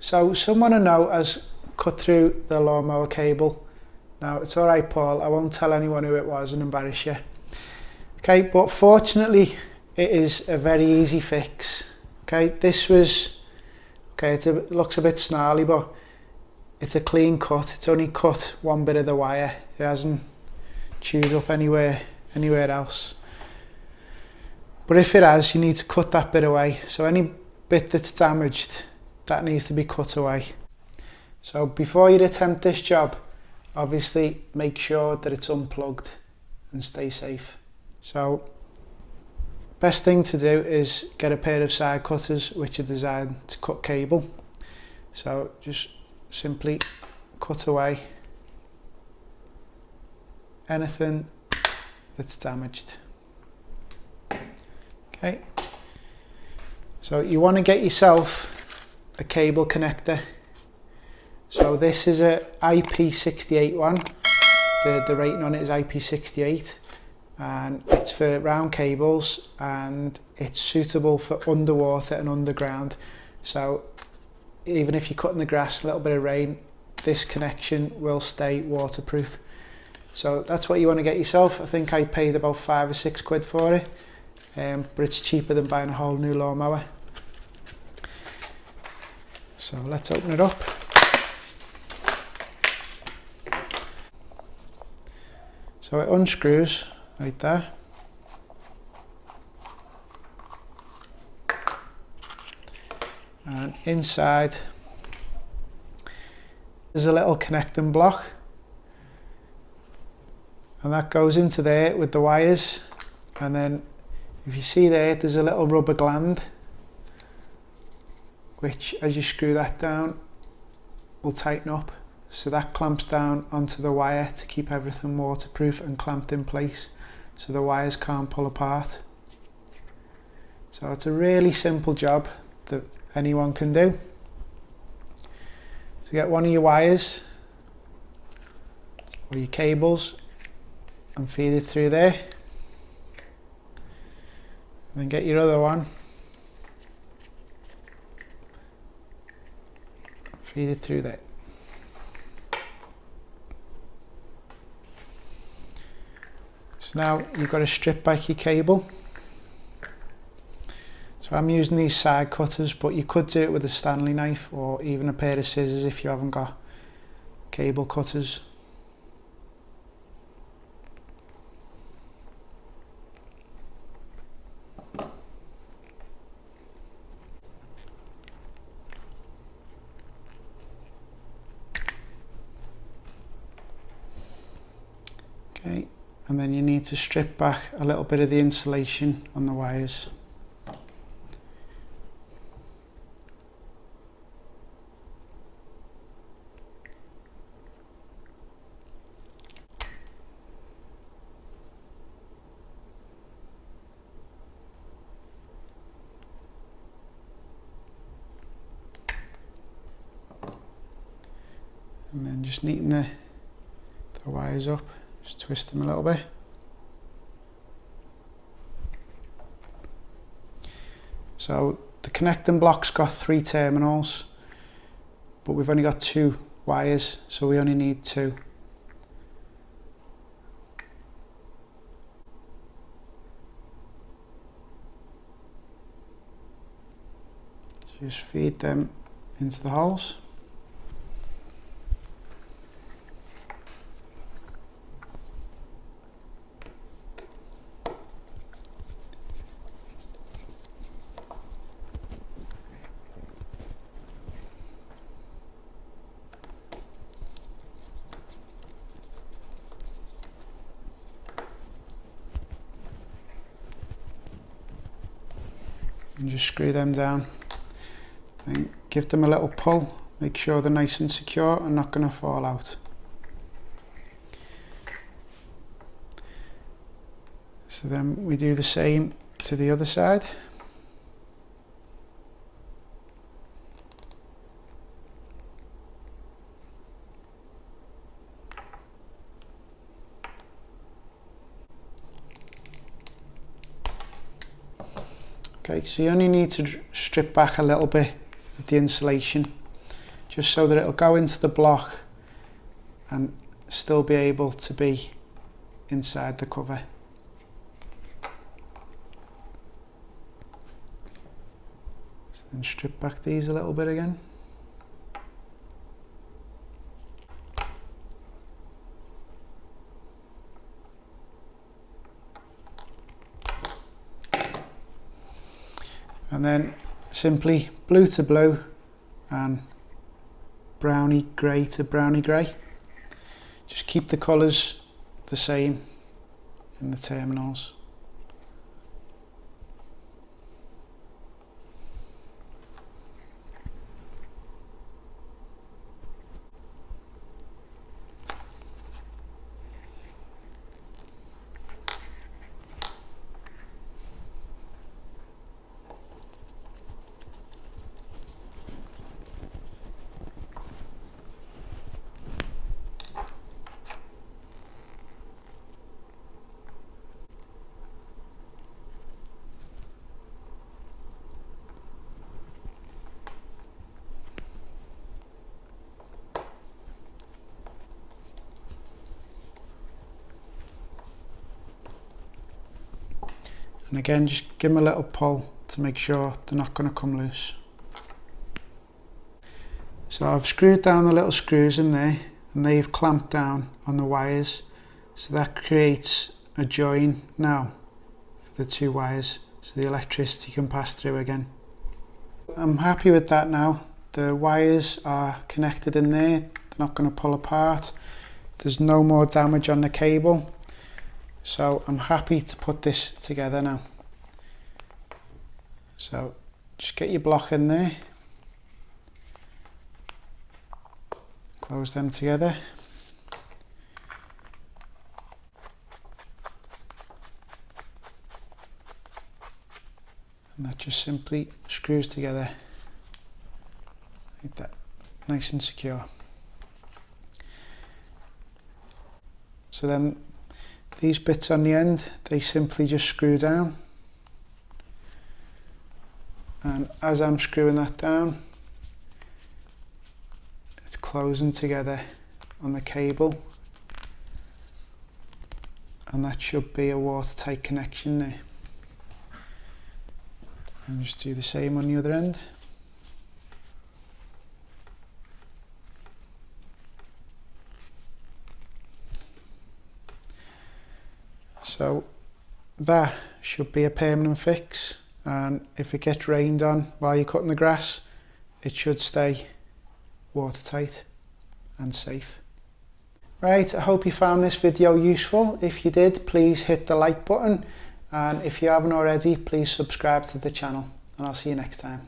So someone I know has cut through the lawnmower cable. Now it's alright, Paul, I won't tell anyone who it was and embarrass you. Okay, but fortunately it is a very easy fix. Okay, this was, okay, it looks a bit snarly, but it's a clean cut. It's only cut one bit of the wire. It hasn't chewed up anywhere else. But if it has, you need to cut that bit away. So any bit that's damaged, that needs to be cut away. So before you attempt this job, obviously make sure that it's unplugged and stay safe. So best thing to do is get a pair of side cutters which are designed to cut cable. So just simply cut away anything that's damaged. Okay, so you want to get yourself a cable connector. So this is a IP68 one. The rating on it is IP68, and it's for round cables, and it's suitable for underwater and underground. So even if you're cutting the grass, a little bit of rain, this connection will stay waterproof. So that's what you want to get yourself. I think I paid about £5 or £6 for it, but it's cheaper than buying a whole new lawnmower. So let's open it up. So it unscrews right there. And inside there's a little connecting block, and that goes into there with the wires. And then if you see there's a little rubber gland which, as you screw that down, will tighten up. So that clamps down onto the wire to keep everything waterproof and clamped in place, so the wires can't pull apart. So it's a really simple job that anyone can do. So get one of your wires or your cables and feed it through there, and then get your other one and feed it through there. So now you've got to strip back your cable. So I'm using these side cutters, but you could do it with a Stanley knife or even a pair of scissors if you haven't got cable cutters. Okay, and then you need to strip back a little bit of the insulation on the wires. And then just neaten the wires up, just twist them a little bit. So the connecting block's got 3 terminals, but we've only got 2 wires, so we only need 2. Just feed them into the holes. And just screw them down. Then give them a little pull, make sure they're nice and secure and not going to fall out. So then we do the same to the other side. Okay, so you only need to strip back a little bit of the insulation, just so that it'll go into the block and still be able to be inside the cover. So then strip back these a little bit again. And then simply blue to blue and browny grey to browny grey. Just keep the colours the same in the terminals. And again, just give them a little pull to make sure they're not going to come loose. So I've screwed down the little screws in there and they've clamped down on the wires. So that creates a join now for the two wires so the electricity can pass through again. I'm happy with that now. The wires are connected in there, they're not going to pull apart. There's no more damage on the cable. So I'm happy to put this together now. So just get your block in there, close them together, and that just simply screws together like that, nice and secure. So then these bits on the end, they simply just screw down. And as I'm screwing that down, it's closing together on the cable. And that should be a watertight connection there. And just do the same on the other end. So that should be a permanent fix, and if it gets rained on while you're cutting the grass, it should stay watertight and safe. Right, I hope you found this video useful. If you did, please hit the like button, and if you haven't already, please subscribe to the channel, and I'll see you next time.